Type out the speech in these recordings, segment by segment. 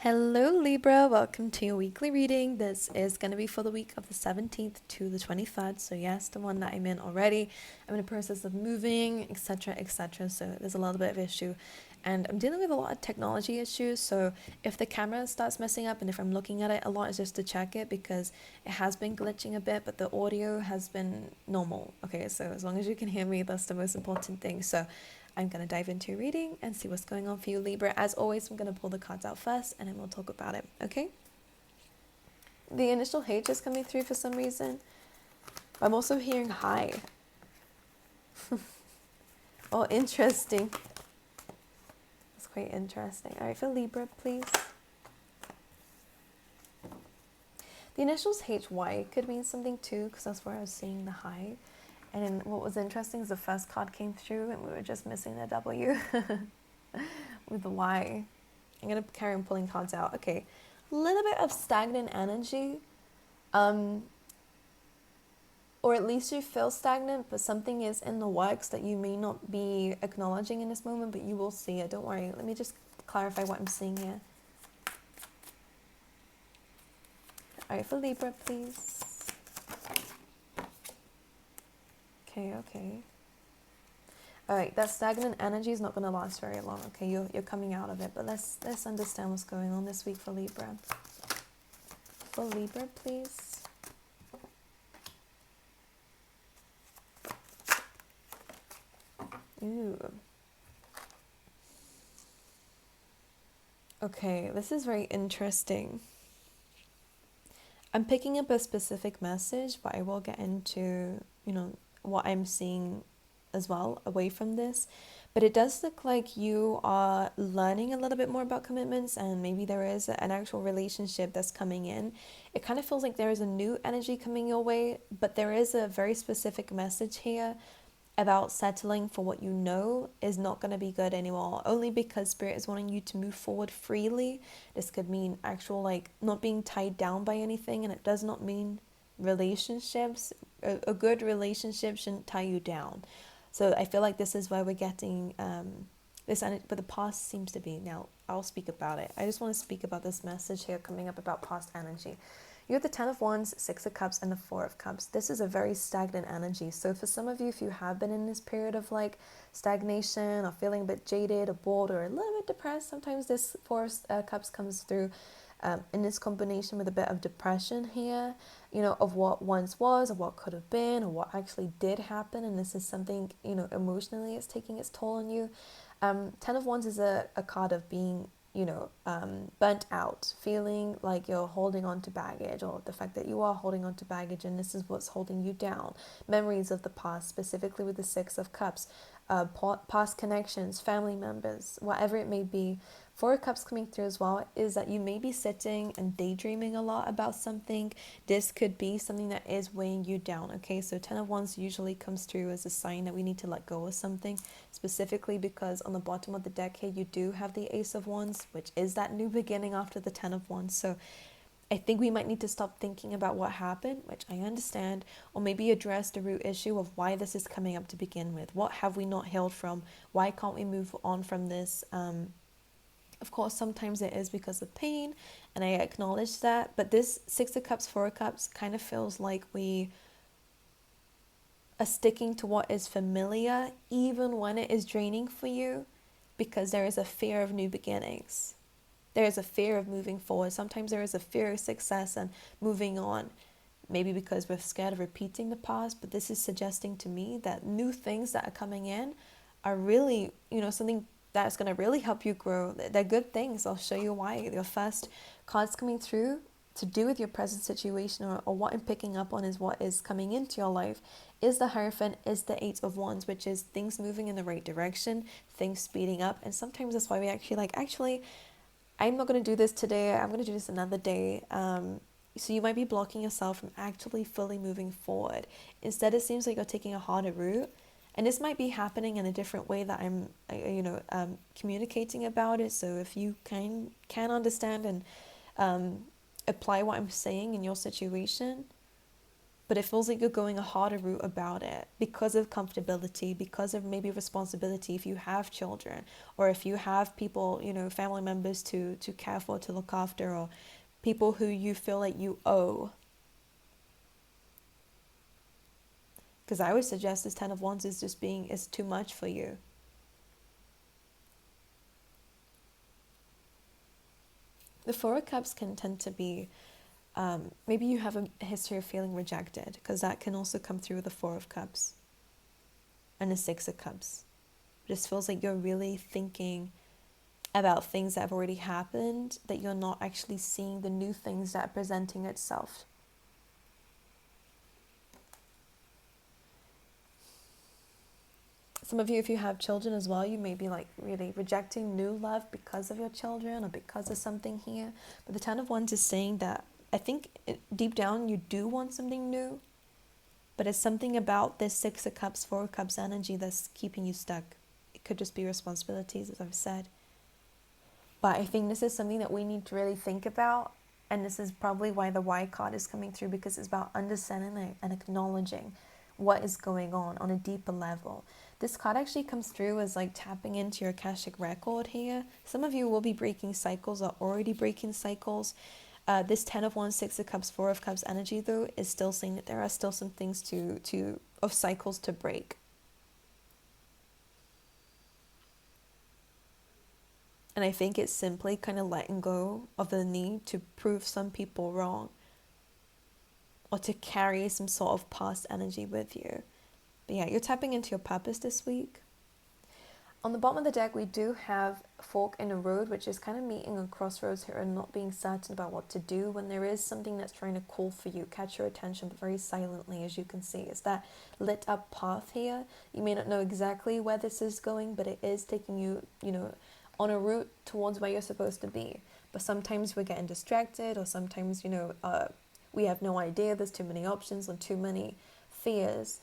Hello Libra, welcome to your weekly reading. This is going to be for the week of the 17th to the 23rd. So yes, the one that I'm in already. I'm in the process of moving, etc, etc. So there's a little bit of issue. And I'm dealing with a lot of technology issues. So if the camera starts messing up and if I'm looking at it a lot, it's just to check it because it has been glitching a bit, but the audio has been normal. Okay, so as long as you can hear me, that's the most important thing. So I'm going to dive into your reading and see what's going on for you, Libra. As always, I'm going to pull the cards out first and then we'll talk about it, okay? The initial H is coming through for some reason. I'm also hearing hi. Oh, interesting. That's quite interesting. All right, for Libra, please. The initials HY could mean something too, because that's where I was seeing the hi. And then what was interesting is the first card came through and we were just missing the W with the Y. I'm going to carry on pulling cards out. Okay, a little bit of stagnant energy. Or at least you feel stagnant, but something is in the works that you may not be acknowledging in this moment, but you will see it. Don't worry. Let me just clarify what I'm seeing here. All right, for Libra, please. Okay. All right, that stagnant energy is not going to last very long. Okay, you're coming out of it, but let's understand what's going on this week for Libra. For Libra, please. Ooh. Okay, this is very interesting. I'm picking up a specific message, but I will get into, what I'm seeing as well away from this. But it does look like you are learning a little bit more about commitments and maybe there is an actual relationship that's coming in. It kind of feels like there is a new energy coming your way, but there is a very specific message here about settling for what you know is not going to be good anymore, only because Spirit is wanting you to move forward freely. This could mean actual not being tied down by anything, and it does not mean relationships. A good relationship shouldn't tie you down. So I feel like this is why we're getting this, but the past seems to be. Now I'll speak about it. I just want to speak about this message here coming up about past energy. You have the 10 of Wands, 6 of Cups, and the 4 of Cups. This is a very stagnant energy. So for some of you, if you have been in this period of stagnation or feeling a bit jaded or bored or a little bit depressed, sometimes this 4 of Cups comes through in this combination with a bit of depression here, of what once was or what could have been or what actually did happen. And this is something, emotionally it's taking its toll on you. 10 of Wands is a card of being burnt out, feeling like you're holding on to baggage, or the fact that you are holding on to baggage and this is what's holding you down. Memories of the past, specifically with the 6 of Cups, past connections, family members, whatever it may be. 4 of Cups coming through as well is that you may be sitting and daydreaming a lot about something. This could be something that is weighing you down, okay? So 10 of Wands usually comes through as a sign that we need to let go of something, specifically because on the bottom of the deck here, you do have the Ace of Wands, which is that new beginning after the 10 of Wands. So I think we might need to stop thinking about what happened, which I understand, or maybe address the root issue of why this is coming up to begin with. What have we not healed from? Why can't we move on from this? Of course, sometimes it is because of pain, and I acknowledge that. But this 6 of Cups, 4 of Cups kind of feels like we are sticking to what is familiar, even when it is draining for you, because there is a fear of new beginnings. There is a fear of moving forward. Sometimes there is a fear of success and moving on. Maybe because we're scared of repeating the past, but this is suggesting to me that new things that are coming in are really, something that's going to really help you grow. They're good things. I'll show you why. Your first cards coming through to do with your present situation, or what I'm picking up on is what is coming into your life, is the Hierophant, is the 8 of Wands, which is things moving in the right direction, things speeding up. And sometimes that's why we actually, I'm not going to do this today, I'm going to do this another day. So you might be blocking yourself from actually fully moving forward. Instead, it seems like you're taking a harder route. And this might be happening in a different way that I'm, communicating about it. So if you can understand and apply what I'm saying in your situation, but it feels like you're going a harder route about it because of comfortability, because of maybe responsibility if you have children, or if you have people, family members to care for, to look after, or people who you feel like you owe. Because I would suggest this Ten of Wands is too much for you. The Four of Cups can tend to be, maybe you have a history of feeling rejected, because that can also come through with the Four of Cups and the Six of Cups. It just feels like you're really thinking about things that have already happened, that you're not actually seeing the new things that are presenting itself. Some of you, if you have children as well, you may be like really rejecting new love because of your children or because of something here. But the Ten of Wands is saying that I think deep down you do want something new, but it's something about this Six of Cups, Four of Cups energy that's keeping you stuck. It could just be responsibilities, as I've said. But I think this is something that we need to really think about. And this is probably why the Y card is coming through, because it's about understanding and acknowledging what is going on a deeper level. This card actually comes through as like tapping into your Akashic record here. Some of you will be breaking cycles or already breaking cycles. This Ten of Wands, Six of Cups, Four of Cups energy, though, is still saying that there are still some things of cycles to break. And I think it's simply kind of letting go of the need to prove some people wrong, or to carry some sort of past energy with you. But yeah, you're tapping into your purpose this week. On the bottom of the deck, we do have fork in a road, which is kind of meeting a crossroads here and not being certain about what to do when there is something that's trying to call for you, catch your attention, but very silently, as you can see. It's that lit up path here. You may not know exactly where this is going, but it is taking you, on a route towards where you're supposed to be. But sometimes we're getting distracted, or sometimes, we have no idea. There's too many options and too many fears.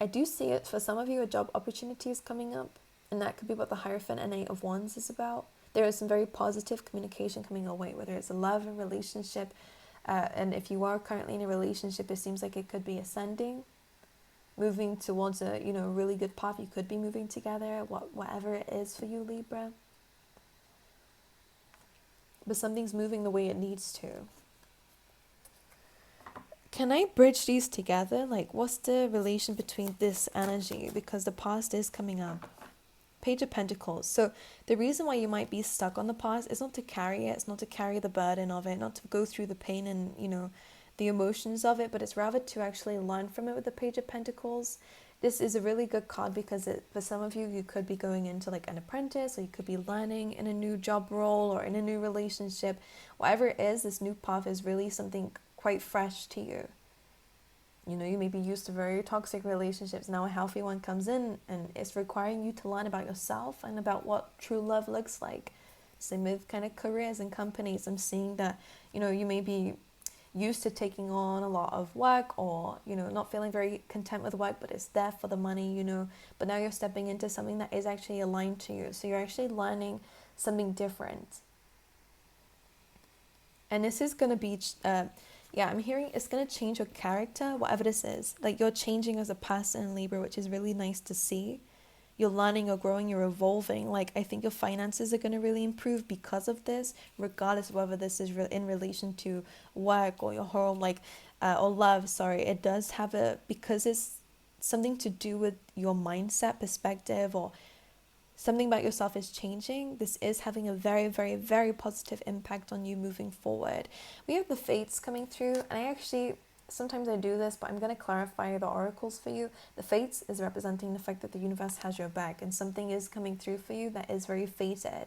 I do see it for some of you, a job opportunity is coming up, and that could be what the Hierophant and Eight of Wands is about. There is some very positive communication coming your way, whether it's a love and relationship, and if you are currently in a relationship, it seems like it could be ascending, moving towards a really good path. You could be moving together, whatever it is for you, Libra. But something's moving the way it needs to. Can I bridge these together? Like, what's the relation between this energy? Because the past is coming up. Page of Pentacles. So the reason why you might be stuck on the past is not to carry it. It's not to carry the burden of it. Not to go through the pain and, the emotions of it. But it's rather to actually learn from it with the Page of Pentacles. This is a really good card because for some of you, you could be going into like an apprentice, or you could be learning in a new job role or in a new relationship. Whatever it is, this new path is really something quite fresh to you. You may be used to very toxic relationships. Now a healthy one comes in and it's requiring you to learn about yourself and about what true love looks like. Same with kind of careers and companies. I'm seeing that, you may be used to taking on a lot of work, or, not feeling very content with work, but it's there for the money, but now you're stepping into something that is actually aligned to you. So you're actually learning something different. And this is going to be, I'm hearing it's going to change your character, whatever this is. Like, you're changing as a person in Libra, which is really nice to see. You're learning, you're growing, you're evolving. Like, I think your finances are going to really improve because of this, regardless of whether this is in relation to work or your home, or love, sorry. It does have because it's something to do with your mindset, perspective, or something about yourself is changing. This is having a very, very, very positive impact on you moving forward. We have the Fates coming through, and sometimes I do this, but I'm going to clarify the oracles for you. The Fates is representing the fact that the universe has your back, and something is coming through for you that is very fated.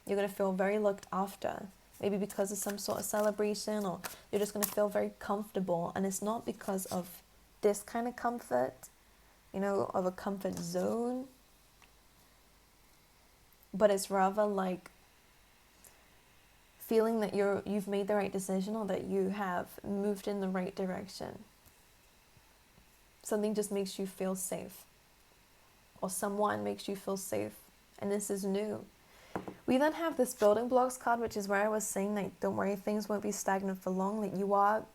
You're going to feel very looked after, maybe because of some sort of celebration, or you're just going to feel very comfortable. And it's not because of this kind of comfort, of a comfort zone, but it's rather like feeling that you've made the right decision, or that you have moved in the right direction. Something just makes you feel safe, or someone makes you feel safe, and this is new. We then have this building blocks card, which is where I was saying, like, don't worry, things won't be stagnant for long. Like, you are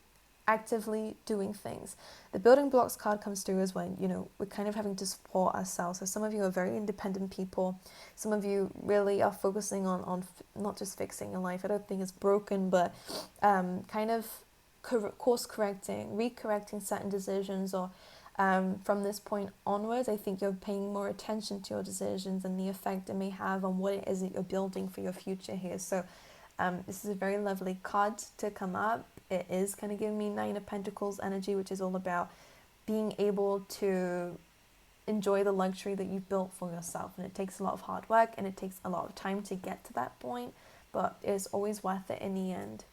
actively doing things. The building blocks card comes through as when, we're kind of having to support ourselves. So some of you are very independent people. Some of you really are focusing on not just fixing your life. I don't think it's broken, but kind of course correcting, recorrecting certain decisions, or from this point onwards, I think you're paying more attention to your decisions and the effect it may have on what it is that you're building for your future here. So this is a very lovely card to come up. It is kind of giving me Nine of Pentacles energy, which is all about being able to enjoy the luxury that you've built for yourself. And it takes a lot of hard work and it takes a lot of time to get to that point, but it's always worth it in the end.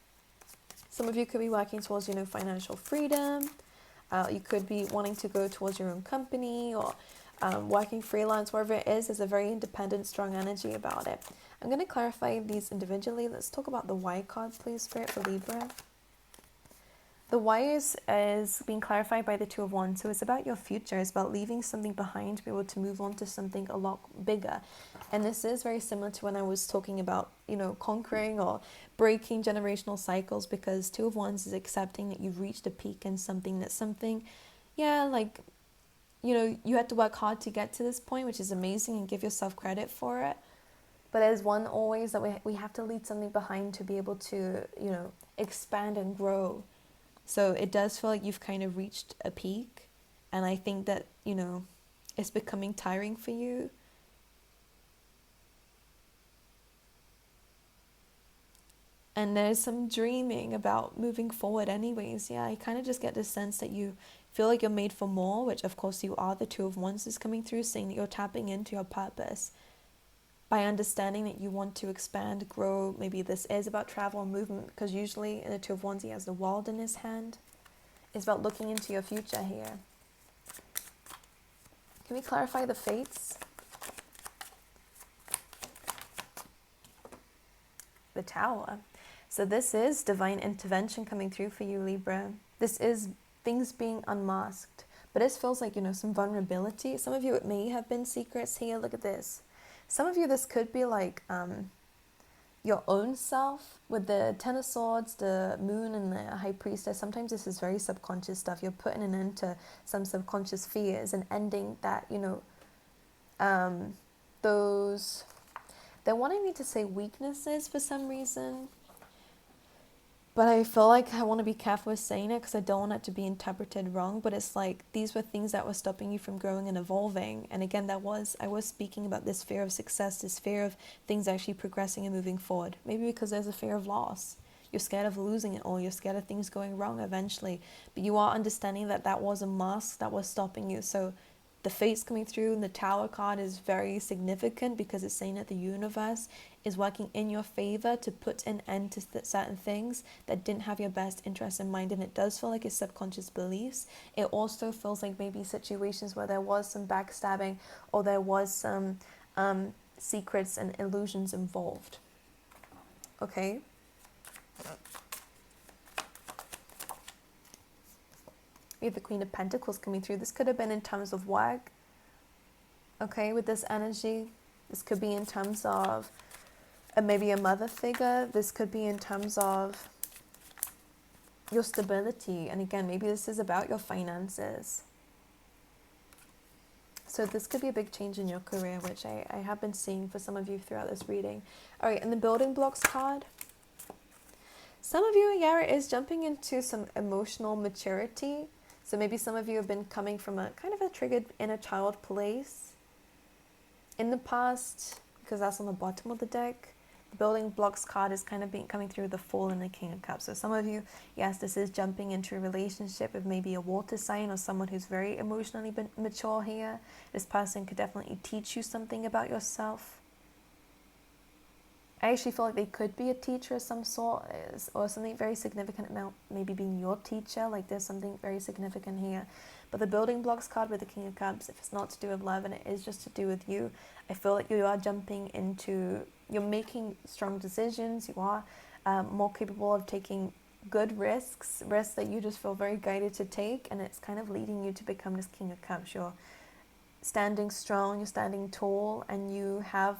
Some of you could be working towards, financial freedom. You could be wanting to go towards your own company, or working freelance, wherever it is. There's a very independent, strong energy about it. I'm going to clarify these individually. Let's talk about the Y card, please, Spirit, for Libra. The Y is being clarified by the Two of Wands. So it's about your future. It's about leaving something behind to be able to move on to something a lot bigger. And this is very similar to when I was talking about, conquering or breaking generational cycles, because Two of Wands is accepting that you've reached a peak in something, you had to work hard to get to this point, which is amazing, and give yourself credit for it. But there's one always that we have to leave something behind to be able to, expand and grow. So it does feel like you've kind of reached a peak. And I think that, it's becoming tiring for you. And there's some dreaming about moving forward anyways. Yeah, I kind of just get this sense that you feel like you're made for more, which of course you are. The Two of Wands is coming through, saying that you're tapping into your purpose by understanding that you want to expand, grow. Maybe this is about travel and movement, because usually in the Two of Wands he has the World in his hand. It's about looking into your future here. Can we clarify the fates? The Tower. So this is divine intervention coming through for you, Libra. This is things being unmasked. But this feels like, some vulnerability. Some of you, it may have been secrets here. Look at this. Some of you, this could be like your own self with the Ten of Swords, the Moon, and the High Priestess. Sometimes this is very subconscious stuff. You're putting an end to some subconscious fears and ending that, those... They're wanting me to say weaknesses for some reason. But I feel like I want to be careful with saying it because I don't want it to be interpreted wrong. But it's like these were things that were stopping you from growing and evolving. And again, I was speaking about this fear of success, this fear of things actually progressing and moving forward. Maybe because there's a fear of loss. You're scared of losing it all. You're scared of things going wrong eventually. But you are understanding that that was a mask that was stopping you. So the fates coming through and the Tower card is very significant because it's saying that the universe is working in your favor to put an end to certain things that didn't have your best interest in mind. And it does feel like it's subconscious beliefs. It also feels like maybe situations where there was some backstabbing or there was some secrets and illusions involved. Okay. We have the Queen of Pentacles coming through. This could have been in terms of work. Okay, with this energy. This could be in terms of maybe a mother figure. This could be in terms of your stability. And again, maybe this is about your finances. So this could be a big change in your career, which I have been seeing for some of you throughout this reading. All right, and the Building Blocks card. Some of you, it is jumping into some emotional maturity. So maybe some of you have been coming from a kind of a triggered inner child place in the past, because that's on the bottom of the deck. The Building Blocks card is kind of coming through the Fool and the King of Cups. So some of you, yes, this is jumping into a relationship with maybe a water sign or someone who's very emotionally mature here. This person could definitely teach you something about yourself. I actually feel like they could be a teacher of some sort, or something very significant about maybe being your teacher. Like there's something very significant here. But the Building Blocks card with the King of Cups, if it's not to do with love and it is just to do with you, I feel like you are jumping into, you're making strong decisions. You are more capable of taking good risks that you just feel very guided to take. And it's kind of leading you to become this King of Cups. You're standing strong, you're standing tall, and you have...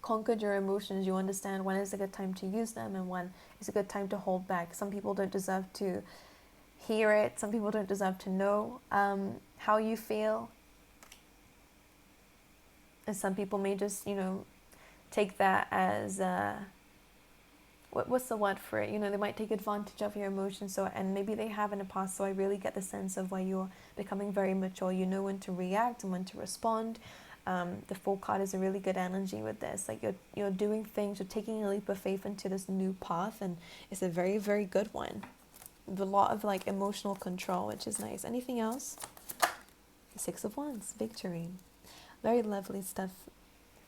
conquered your emotions, you understand when is a good time to use them and when is a good time to hold back. Some people don't deserve to hear it. Some people don't deserve to know how you feel. And some people may just, take that as what's the word for it? They might take advantage of your emotions. So, and maybe they have in the past. So I really get the sense of where you're becoming very mature. You know when to react and when to respond. The Fool card is a really good energy with this. Like you're doing things. You're taking a leap of faith into this new path, and it's a very, very good one. With a lot of like emotional control, which is nice. Anything else? The Six of Wands, victory. Very lovely stuff.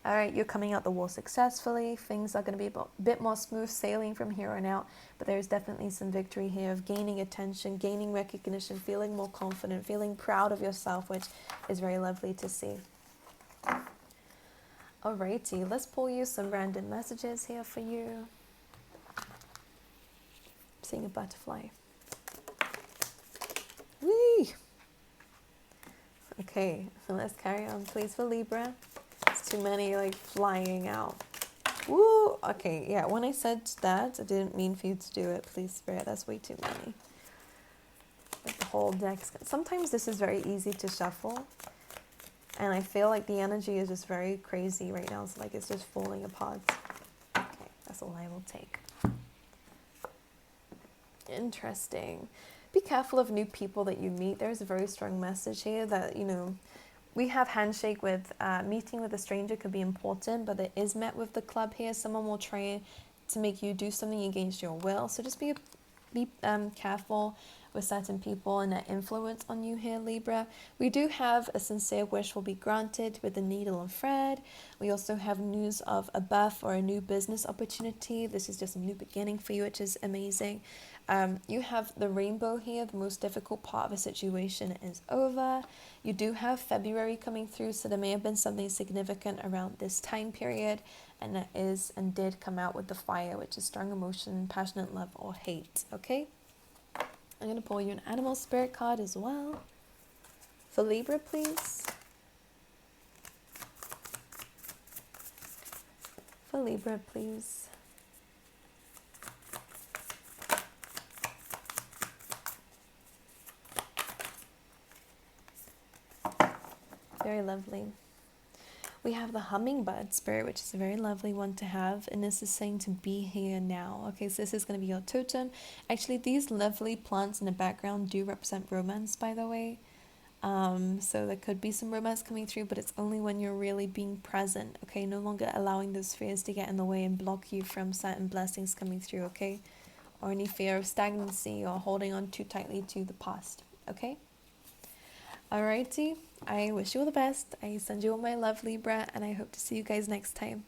All right, you're coming out the wall successfully. Things are going to be a bit more smooth sailing from here on out, but there's definitely some victory here of gaining attention, gaining recognition, feeling more confident, feeling proud of yourself, which is very lovely to see. Alrighty, let's pull you some random messages here for you. I'm seeing a butterfly. Whee! Okay, so let's carry on, please, for Libra. It's too many, like, flying out. Woo! Okay, yeah, when I said that, I didn't mean for you to do it. Please, Spirit, that's way too many. Like the whole deck. Sometimes this is very easy to shuffle. And I feel like the energy is just very crazy right now. It's like it's just falling apart. Okay, that's all I will take. Interesting. Be careful of new people that you meet. There's a very strong message here that, we have handshake with meeting with a stranger could be important, but it is met with the club here. Someone will try to make you do something against your will. So just be careful with certain people and their influence on you here, Libra. We do have a sincere wish will be granted with the needle and thread. We also have news of a birth or a new business opportunity. This is just a new beginning for you, which is amazing. You have the rainbow here. The most difficult part of a situation is over. You do have February coming through, so there may have been something significant around this time period, and that is and did come out with the fire, which is strong emotion, passionate love, or hate. Okay? I'm going to pull you an animal spirit card as well. For Libra, please. For Libra, please. Very lovely. We have the hummingbird spirit, which is a very lovely one to have, and this is saying to be here now. Okay, so this is going to be your totem. Actually, these lovely plants in the background do represent romance, by the way. So there could be some romance coming through, but it's only when you're really being present, okay? No longer allowing those fears to get in the way and block you from certain blessings coming through, okay? Or any fear of stagnancy or holding on too tightly to the past, okay? Alrighty, I wish you all the best. I send you all my love, Libra, and I hope to see you guys next time.